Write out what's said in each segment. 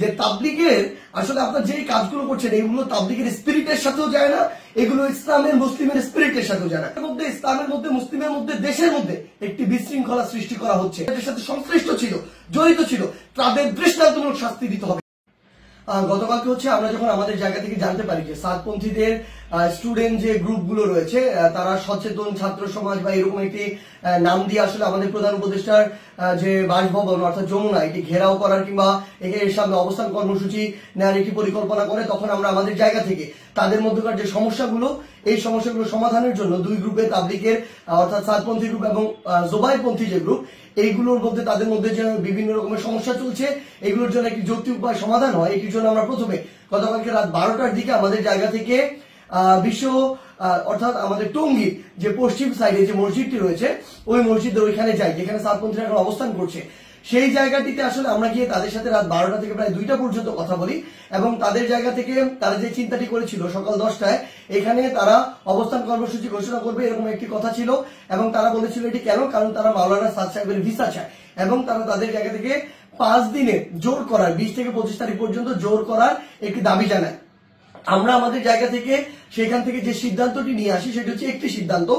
যে তাবলিগের আসলে আপনার যে কাজগুলো করছেন এগুলো তাবলিগের স্পিরিটের সাথেও যায় না, এগুলো ইসলামের মুসলিমের স্পিরিটের সাথেও যায় না। এর মধ্যে ইসলামের মধ্যে মুসলিমের মধ্যে দেশের মধ্যে একটি বিশৃঙ্খলা সৃষ্টি করা হচ্ছে, এদের সাথে সংশ্লিষ্ট ছিল, জড়িত ছিল, তাদের দৃষ্টান্তমূলক শাস্তি দিতে হবে। গতকালকে হচ্ছে আমরা যখন আমাদের জায়গা থেকে জানতে পারি যে সাদপন্থীদের স্টুডেন্ট যে গ্রুপগুলো রয়েছে তারা সচেতন ছাত্র সমাজ বা এরকম একটি নাম দিয়ে আসলে আমাদের প্রধান উপদেষ্টার যে বাসভবন অর্থাৎ যমুনা এটি ঘেরাও করার কিংবা এর সামনে অবস্থান কর্মসূচি নেওয়ার একটি পরিকল্পনা করে, তখন আমরা আমাদের জায়গা থেকে তাদের মধ্যকার যে সমস্যাগুলো এই সমস্যাগুলো সমাধানের জন্য দুই গ্রুপে তাবলিগের অর্থাৎ সাদপন্থী গ্রুপ এবং জোবাইরপন্থী যে গ্রুপ এইগুলোর মধ্যে তাদের মধ্যে যে বিভিন্ন রকমের সমস্যা চলছে এগুলোর জন্য একটি যৌক্তিক উপায় সমাধান হয়, এটির জন্য আমরা প্রথমে গতকালকে রাত 12টার দিকে আমাদের জায়গা থেকে বিশ্ব অর্থাৎ আমাদের টঙ্গীর যে পশ্চিম সাইডে যে মসজিদটি রয়েছে ওই মসজিদের ওইখানে যাই যেখানে সাদপন্থীরা এখন অবস্থান করছে। সেই জায়গাটিতে আসলে আমরা গিয়ে তাদের সাথে রাত 12টা থেকে প্রায় 2টা পর্যন্ত কথা বলি এবং তাদের জায়গা থেকে তারা যে চিন্তাটি করেছিল সকাল 10টায় এখানে তারা অবস্থান কর্মসূচি ঘোষণা করবে এরকম একটি কথা ছিল এবং তারা বলেছিল এটি কেন, কারণ তারা মাওলানা সাদ সাহেবের ভিসা চায় এবং তারা তাদের জায়গা থেকে 5 দিনে জোর করার 20 থেকে 25 তারিখ পর্যন্ত জোর করার একটি দাবি জানায়। আমরা আমাদের জায়গা থেকে সেখান থেকে যে সিদ্ধান্তটি নিয়ে আসি সেটি হচ্ছে একটি সিদ্ধান্ত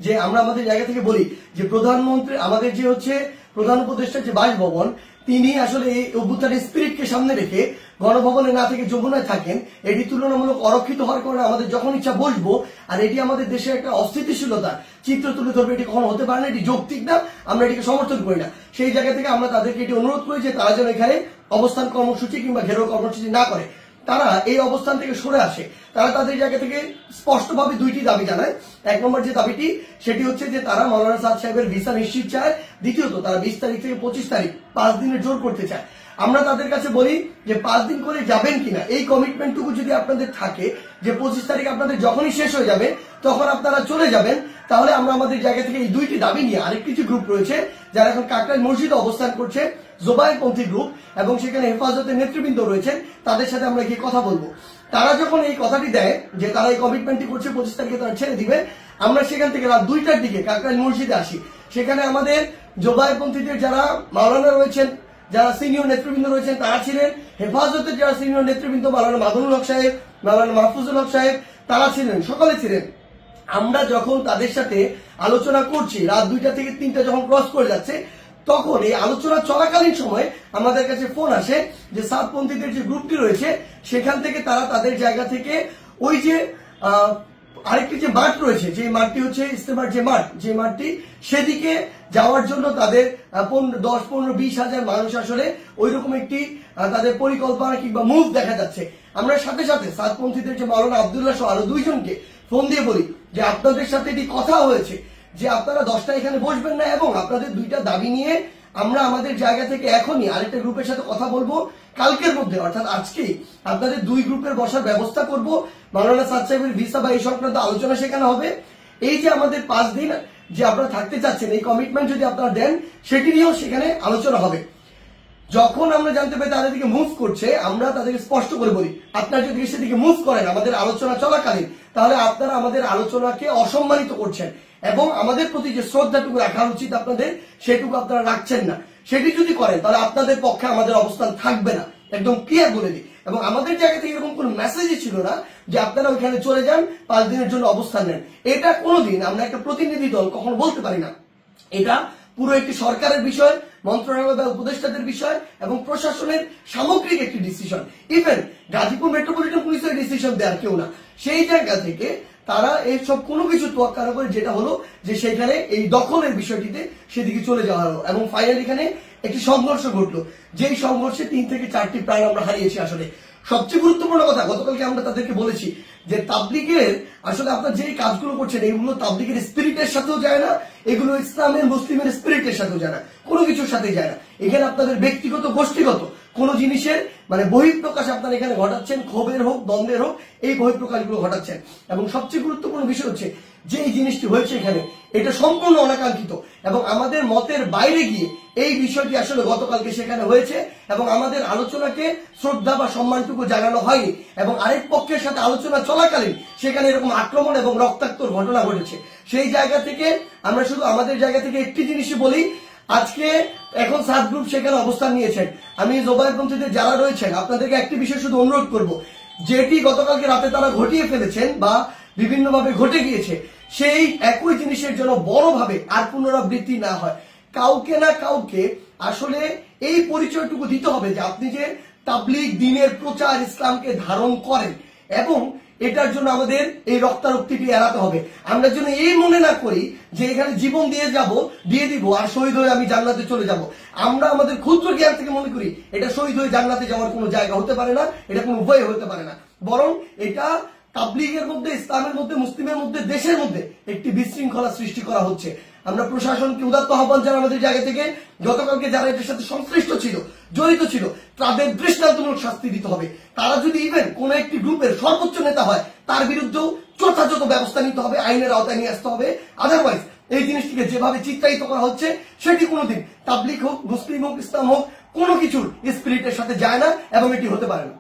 যে আমরা আমাদের জায়গা থেকে বলি যে প্রধানমন্ত্রী আমাদের যে হচ্ছে প্রধান উপদেষ্টার যে বাসভবন তিনি আসলে এই অভ্যুত্থানের স্পিরিটকে সামনে রেখে গণভবনে না থেকে যমুনায় থাকেন, এটি তুলনামূলক অরক্ষিত হওয়ার কারণে আমাদের যখন ইচ্ছা বসবো আর এটি আমাদের দেশের একটা অস্থিতিশীলতার চিত্র তুলে ধরবে, এটি কখনো হতে পারে না, এটি যৌক্তিক না, আমরা এটিকে সমর্থন করি না। সেই জায়গা থেকে আমরা তাদেরকে এটি অনুরোধ করি যে তারা যেন এখানে অবস্থান কর্মসূচি কিংবা ঘেরাও কর্মসূচি না করে, তারা এই অবস্থান থেকে সরে আসে। তারা তাদের জায়গা থেকে স্পষ্টভাবে দুইটি দাবি জানায়। এক নম্বর যে দাবিটি সেটি হচ্ছে যে তারা মাওলানা সাদ সাহেবের ভিসা নিশ্চিত চায়, দ্বিতীয়ত তারা 20 তারিখ থেকে 25 তারিখ 5 দিনের জোর করতে চায়। আমরা তাদের কাছে বলি যে 5 দিন করে যাবেন কিনা এই কমিটমেন্টটুকু যদি আপনাদের থাকে যে 25 তারিখ আপনাদের যখনই শেষ হয়ে যাবে তখন আপনারা চলে যাবেন, তাহলে আমরা আমাদের জায়গা থেকে এই দুইটি দাবি নিয়ে আরেকটি যে গ্রুপ রয়েছে যারা এখন কাকরাইল মসজিদে অবস্থান করছে জোবাইরপন্থী গ্রুপ এবং সেখানে হেফাজতের নেতৃবৃন্দ রয়েছেন তাদের সাথে আমরা গিয়ে কথা বলবো। তারা যখন এই কথাটি দেয় যে তারা এই কমিটমেন্টটি করছে 25 তারিখে তারা ছেড়ে দিবে, আমরা সেখান থেকে রাত 2টার দিকে কাকরাইল মসজিদে আসি। সেখানে আমাদের জোবাইরপন্থীদের যারা মাওলানা রয়েছেন, যারা সিনিয়র নেতৃবৃন্দ রয়েছেন তারা ছিলেন, হেফাজতের যারা সিনিয়র নেতৃবৃন্দ মাওলানা মাদুনুল হক সাহেব, মাওলানা মাহফুজুল হক সাহেব তারা ছিলেন, সকলে ছিলেন। আমরা যখন তাদের সাথে আলোচনা করছি রাত 2টা থেকে 3টা যখন ক্রস করে যাচ্ছে তখন এই আলোচনা চলাকালীন সময় আমাদের কাছে ফোন আসে যে সাদপন্থীদের যে গ্রুপটি রয়েছে সেখান থেকে তারা তাদের জায়গা থেকে ওই যে আরেকটি যে মাঠ রয়েছে যে মাঠটি হচ্ছে ইস্তেমার যে মাঠ, যে মাঠটি সেদিকে যাওয়ার জন্য তাদের 10, 15, 20 হাজার মানুষ আসলে ওই রকম একটি তাদের পরিকল্পনা কিংবা মুভ দেখা যাচ্ছে। আমরা সাথে সাথে সাদপন্থীদের যে মাওলানা আব্দুল্লাহ সহ আরো 2 জনকে ফোন দিয়ে বলি যে আপনাদের সাথে এটি কথা হয়েছে যে আপনারা 10টা এখানে বসবেন না এবং আপনাদের 2টা দাবি নিয়ে আমরা আমাদের জায়গা থেকে এখনই আরেকটা গ্রুপের সাথে কথা বলবো, কালকের মধ্যে অর্থাৎ আজকেই আপনাদের 2 গ্রুপের বসার ব্যবস্থা করব, মাওলানা সাদ সাহেবের ভিসা বা এই সংক্রান্ত আলোচনা সেখানে হবে। এই যে আমাদের 5 দিন যে আপনারা থাকতে চাচ্ছেন এই কমিটমেন্ট যদি আপনারা দেন সেটি নিয়েও সেখানে আলোচনা হবে। যখন আমরা জানতে পারি তাদের দিকে মুভ করছে আমরা তাদেরকে স্পষ্ট করে বলি আপনারা যদি সেদিকে মুভ করেন আমাদের আলোচনা চলাকালীন তাহলে আপনারা আমাদের আলোচনাকে অসম্মানিত করছেন এবং আমাদের প্রতি যে শ্রদ্ধাটুকু রাখা উচিত আপনাদের সেটুকু আপনারা রাখছেন না। সেটি যদি করেন তাহলে আপনাদের পক্ষে আমাদের অবস্থান থাকবে না, একদম ক্লিয়ার বলে দিই। এবং আমাদের জায়গা থেকে এরকম কোনো মেসেজই ছিল না যে আপনারা ওইখানে চলে যান 5 দিনের জন্য অবস্থান নেন। এটা কোনোদিন আমরা একটা প্রতিনিধি দল কখনো বলতে পারি না। এটা পুরো একটি সরকারের বিষয়, মন্ত্রণালয় বা উপদেষ্টাদের বিষয় এবং প্রশাসনের সামগ্রিক একটি ডিসিশন। ইভেন গাজীপুর মেট্রোপলিটন পুলিশের ডিসিশন দেওয়ার কেউ না। সেই জায়গা থেকে তারা এইসব কোনো কিছু তোয়াক্কা না করে যেটা হলো যে সেখানে এই দখলের বিষয়টিতে সেদিকে চলে যাওয়া হলো এবং ফাইনালি এখানে একটি সংঘর্ষ ঘটলো, যেই সংঘর্ষে 3 থেকে 4টি প্রাণ আমরা হারিয়েছি। আসলে সবচেয়ে গুরুত্বপূর্ণ কথা গতকালকে আমরা তাদেরকে বলেছি যে তাবলিগের আসলে আপনার যে কাজগুলো করছেন এগুলো তাবলিগের স্পিরিটের সাথেও যায় না, এগুলো ইসলামের মুসলিমের স্পিরিটের সাথেও যায় না, কোনো কিছুর সাথে যায় না। এখানে আপনাদের ব্যক্তিগত গোষ্ঠীগত কোন জিনিসের মানে বহিঃপ্রকাশ আপনারা এখানে ঘটাচ্ছেন, ক্ষোভের হোক দ্বন্দ্বের হোক এই বহিঃপ্রকাশগুলো ঘটাচ্ছেন। এবং সবচেয়ে গুরুত্বপূর্ণ বিষয় হচ্ছে যে এই জিনিসটি হয়েছে এখানে এটা সম্পূর্ণ অনাকাঙ্ক্ষিত এবং আমাদের মতের বাইরে গিয়ে এই বিষয়টি আসলে গতকালকে সেখানে হয়েছে এবং আমাদের আলোচনাকে শ্রদ্ধা বা সম্মানটুকু জানানো হয়নি এবং আরেক পক্ষের সাথে আলোচনা চলাকালীন সেখানে এরকম আক্রমণ এবং রক্তাক্ত ঘটনা ঘটেছে। সেই জায়গা থেকে আমরা শুধু আমাদের জায়গা থেকে একটি জিনিসই বলি, আজকে এখন সাত গ্রুপ সেখানে অবস্থান নিয়েছেন। আমি জোবাইরপন্থীদের যারা রয়েছেন আপনাদেরকে একটি বিষয় শুধু অনুরোধ করব, যেটি গতকালকে রাতে তারা ঘটিয়ে ফেলেছেন বা বিভিন্নভাবে ঘটে গিয়েছে, সেই একই জিনিসের জন্য বড়ভাবে আর পুনরাবৃত্তি না হয়। কাউকে না কাউকে আসলে এই পরিচয়টুকু দিতে হবে যে আপনি যে তাবলীগ দ্বীনের প্রচার ইসলামকে ধারণ করেন, এবং এটার জন্য আমাদের এই রক্তারক্তিটি এড়াতে হবে। আমরা যেন এই মনে না করি যে এখানে জীবন দিয়ে দিব আর শহীদ হয়ে আমি জান্নাতে চলে যাব। আমরা আমাদের ক্ষুদ্র জ্ঞান থেকে মনে করি এটা শহীদ হয়ে জান্নাতে যাওয়ার কোনো জায়গা হতে পারে না, এটা কোনো উপায় হতে পারে না। বরং এটা তাবলীগের মধ্যে, ইসলামের মধ্যে, মুসলিমের মধ্যে, দেশের মধ্যে একটি বিশৃঙ্খলা সৃষ্টি করা হচ্ছে। আমরা প্রশাসনকে উদাত্ত আহ্বান জানাই আমাদের জায়গা থেকে, গতকালকে যারা এটার সাথে সংশ্লিষ্ট ছিল, জড়িত ছিল, তাদের দৃষ্টান্তমূলক শাস্তি দিতে হবে। তারা যদি ইভেন কোন একটি গ্রুপের সর্বোচ্চ নেতা হয়, তার বিরুদ্ধেও যথাযথ ব্যবস্থা নিতে হবে, আইনের আওতায় নিয়ে আসতে হবে। আদারওয়াইজ এই জিনিসটিকে যেভাবে চিত্রায়িত করা হচ্ছে সেটি কোনোদিন তাবলীগ হোক, মুসলিম হোক, ইসলাম হোক, কোনো কিছুর স্পিরিটের সাথে যায় না এবং এটি হতে পারে না।